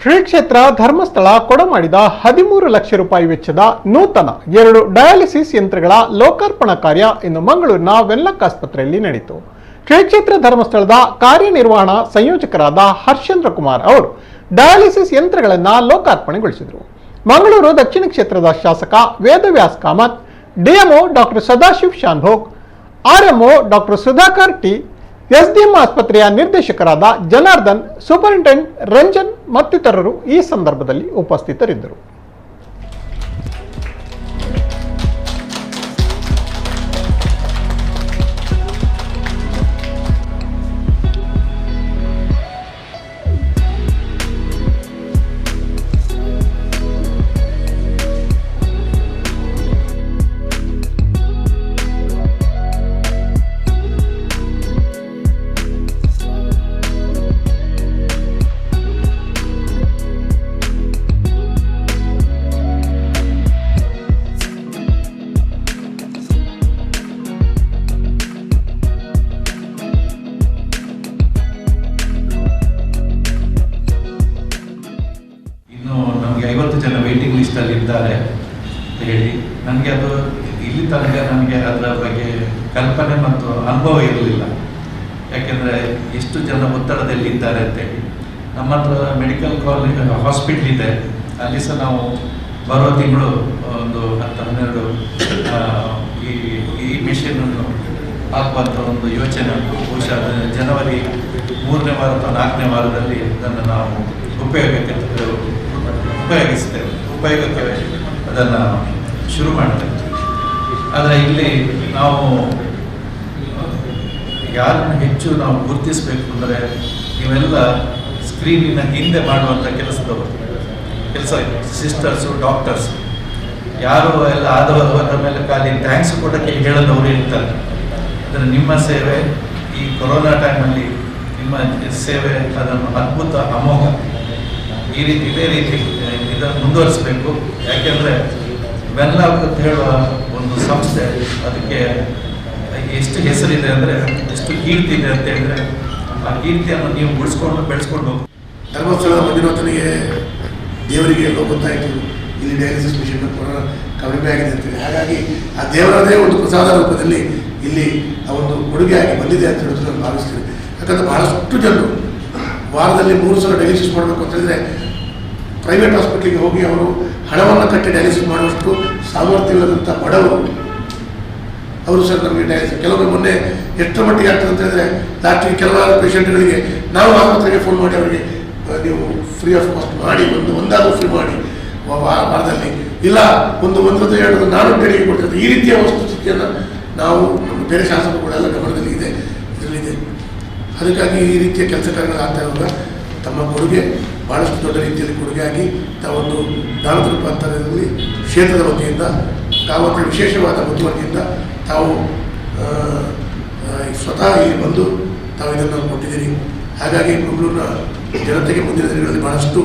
ಶ್ರೀ ಕ್ಷೇತ್ರ ಧರ್ಮಸ್ಥಳ ಕೊಡಮಾಡಿದ 13 ಲಕ್ಷ ರೂಪಾಯಿ ವೆಚ್ಚದ ನೂತನ 2 ಡಯಾಲಿಸಿಸ್ ಯಂತ್ರಗಳ ಲೋಕಾರ್ಪಣಾ ಕಾರ್ಯ ಇಂದು ಮಂಗಳೂರಿನ ವೆನ್ಲಾಕ್ ಆಸ್ಪತ್ರೆಯಲ್ಲಿ ನಡೆಯಿತು. ಶ್ರೀ ಕ್ಷೇತ್ರ ಧರ್ಮಸ್ಥಳದ ಕಾರ್ಯನಿರ್ವಹಣಾ ಸಂಯೋಜಕರಾದ ಹರ್ಷೇಂದ್ರ ಕುಮಾರ್ ಅವರು ಡಯಾಲಿಸಿಸ್ ಯಂತ್ರಗಳನ್ನು ಲೋಕಾರ್ಪಣೆಗೊಳಿಸಿದರು. ಮಂಗಳೂರು ದಕ್ಷಿಣ ಕ್ಷೇತ್ರದ ಶಾಸಕ Vedavyas Kamath, DMO doctor Sadashiv Shanbhog, ಆರ್ಎಂಒ doctor Sudhakar T, SDM ಆಸ್ಪತ್ರೆಯ ನಿರ್ದೇಶಕರಾದ ಜನಾರ್ದನ್, ಸೂಪರಿಂಟೆಂಡೆಂಟ್ ರಂಜನ್ ಮತ್ತಿತರರು ಈ ಸಂದರ್ಭದಲ್ಲಿ ಉಪಸ್ಥಿತರಿದ್ದರು. ನಮಗೆ 50 ಜನ ವೇಟಿಂಗ್ ಲಿಸ್ಟಲ್ಲಿ ಇದ್ದಾರೆ ಅಂತ ಹೇಳಿ ನನಗೆ ಅದು ಇಲ್ಲಿ ತನಕ ನನಗೆ ಅದರ ಬಗ್ಗೆ ಕಲ್ಪನೆ ಮತ್ತು ಅನುಭವ ಇರಲಿಲ್ಲ. ಯಾಕೆಂದರೆ ಎಷ್ಟು ಜನ ಒತ್ತಡದಲ್ಲಿ ಇದ್ದಾರೆ ಅಂತೇಳಿ. ನಮ್ಮ ಹತ್ರ ಮೆಡಿಕಲ್ ಕಾಲೇಜ್ ಹಾಸ್ಪಿಟ್ಲ್ ಇದೆ, ಅಲ್ಲಿ ಸಹ ನಾವು ಬರುವ ತಿಂಗಳು ಒಂದು 10-12 ಈ ಮಿಷಿನನ್ನು ಹಾಕುವಂಥ ಒಂದು ಯೋಚನೆ ಉಂಟು. ಬಹುಶಃ ಜನವರಿ 3ನೇ ವಾರ ಅಥವಾ 4ನೇ ವಾರದಲ್ಲಿ ಅದನ್ನು ನಾವು ಉಪಯೋಗಕ್ಕೆ ಅದನ್ನು ಶುರು ಮಾಡ್ತೇವೆ. ಆದರೆ ಇಲ್ಲಿ ನಾವು ಯಾರನ್ನು ಹೆಚ್ಚು ನಾವು ಗುರುತಿಸಬೇಕು ಅಂದರೆ ನೀವೆಲ್ಲ ಸ್ಕ್ರೀನಿನ ಹಿಂದೆ ಮಾಡುವಂಥ ಕೆಲಸ ಸಿಸ್ಟರ್ಸು, ಡಾಕ್ಟರ್ಸ್ ಯಾರು ಎಲ್ಲ ಆದವರು ಅದರ ಮೇಲೆ ಖಾಲಿ ಥ್ಯಾಂಕ್ಸ್ ಕೊಡೋಕ್ಕೆ ಹೇಳೋದವರು ಇರ್ತಾರೆ. ಅಂದರೆ ನಿಮ್ಮ ಸೇವೆ ಈ ಕೊರೋನಾ ಟೈಮಲ್ಲಿ ನಿಮ್ಮ ಸೇವೆ ಅದನ್ನು ಅದ್ಭುತ, ಅಮೋಘ. ಇದೇ ರೀತಿ ಇದನ್ನು ಮುಂದುವರಿಸಬೇಕು. ಯಾಕೆಂದರೆ ವೆನ್ಲಾಕ್ ಅಂತ ಹೇಳುವ ಒಂದು ಸಂಸ್ಥೆ, ಅದಕ್ಕೆ ಎಷ್ಟು ಹೆಸರಿದೆ ಅಂದರೆ, ಎಷ್ಟು ಕೀರ್ತಿ ಇದೆ ಅಂತ ಹೇಳಿದ್ರೆ, ಆ ಕೀರ್ತಿಯನ್ನು ನೀವು ಬೆಳೆಸ್ಕೊಂಡು ಧರ್ಮಸ್ಥಳದ ಮಂಜುನಾಥನಿಗೆ ದೇವರಿಗೆ ಗೊತ್ತಾಯಿತು ಇಲ್ಲಿ ಡಯಾಲಿಸಿಸ್ ಮಿಷನ್ ಕಡಿಮೆ ಆಗಿದೆ ಅಂತೇಳಿ. ಹಾಗಾಗಿ ಆ ದೇವರದೇ ಒಂದು ಪ್ರಸಾದ ರೂಪದಲ್ಲಿ ಇಲ್ಲಿ ಆ ಒಂದು ಕೊಡುಗೆಯಾಗಿ ಬಂದಿದೆ ಅಂತ ಹೇಳಿದ್ರೆ ನಾನು ಭಾವಿಸ್ತೀನಿ. ಯಾಕಂದರೆ ಬಹಳಷ್ಟು ಜನರು ವಾರದಲ್ಲಿ 3 ಸಲ ಡಯಾಲಿಸಿಸ್ ಮಾಡಬೇಕು ಅಂತ ಹೇಳಿದ್ರೆ ಪ್ರೈವೇಟ್ ಹಾಸ್ಪಿಟ್ಲಿಗೆ ಹೋಗಿ ಅವರು ಹಣವನ್ನು ಕಟ್ಟಿ ಡಯಾಲಿಸಿಸ್ ಮಾಡುವಷ್ಟು ಸಾಮರ್ಥ್ಯವಿಲ್ಲದಂಥ ಬಡವರು ಅವರು ಸಹ ನಮಗೆ ಡಯಾಲಿಸಿಸ್ ಕೆಲವೊಮ್ಮೆ ಮೊನ್ನೆ ಎಷ್ಟರ ಮಟ್ಟಿಗೆ ಆಗ್ತದೆ ಅಂತ ಹೇಳಿದ್ರೆ ಡಾಕ್ಟ್ರಿಗೆ ಕೆಲವಾರು ಪೇಷಂಟ್ಗಳಿಗೆ ನಾವು ಆಸ್ಪತ್ರೆಗೆ ಫೋನ್ ಮಾಡಿ ಅವರಿಗೆ ನೀವು ಫ್ರೀ ಆಫ್ ಕಾಸ್ಟ್ ಮಾಡಿ ಒಂದಾದರೂ ಫ್ರೀ ಮಾಡಿ ವಾರದಲ್ಲಿ, ಇಲ್ಲ ಒಂದು 1-2 ನಾನು ಬೇಡಿಕೆ ಕೊಡ್ತಿದ್ದೆ. ಈ ರೀತಿಯ ವಸ್ತುಸ್ಥಿತಿಯನ್ನು ನಾವು ನಮ್ಮ ಬೇರೆ ಶಾಸಕರುಗಳೆಲ್ಲ ಗಮನದಲ್ಲಿ ಇದರಲ್ಲಿದೆ. ಅದಕ್ಕಾಗಿ ಈ ರೀತಿಯ ಕೆಲಸ ಕಾರ್ಯಗಳಾಗ್ತಾ ಇರುವಾಗ ತಮ್ಮ ಕೊಡುಗೆ ಭಾಳಷ್ಟು ದೊಡ್ಡ ರೀತಿಯಲ್ಲಿ ಕೊಡುಗೆಯಾಗಿ ತಾವೊಂದು ದಾನದ ರೂಪಾಂತರದಲ್ಲಿ ಕ್ಷೇತ್ರದ ವತಿಯಿಂದ ತಾವೊಂದು ವಿಶೇಷವಾದ ಮುತುವರ್ಜಿಯಿಂದ ತಾವು ಸ್ವತಃ ಇಲ್ಲಿ ಬಂದು ತಾವು ಇದನ್ನು ಕೊಟ್ಟಿದ್ದೀರಿ. ಹಾಗಾಗಿ ಮಂಗಳೂರಿನ ಜನತೆಗೆ ಮುಂದಿನ ದಿನಗಳಲ್ಲಿ ಭಾಳಷ್ಟು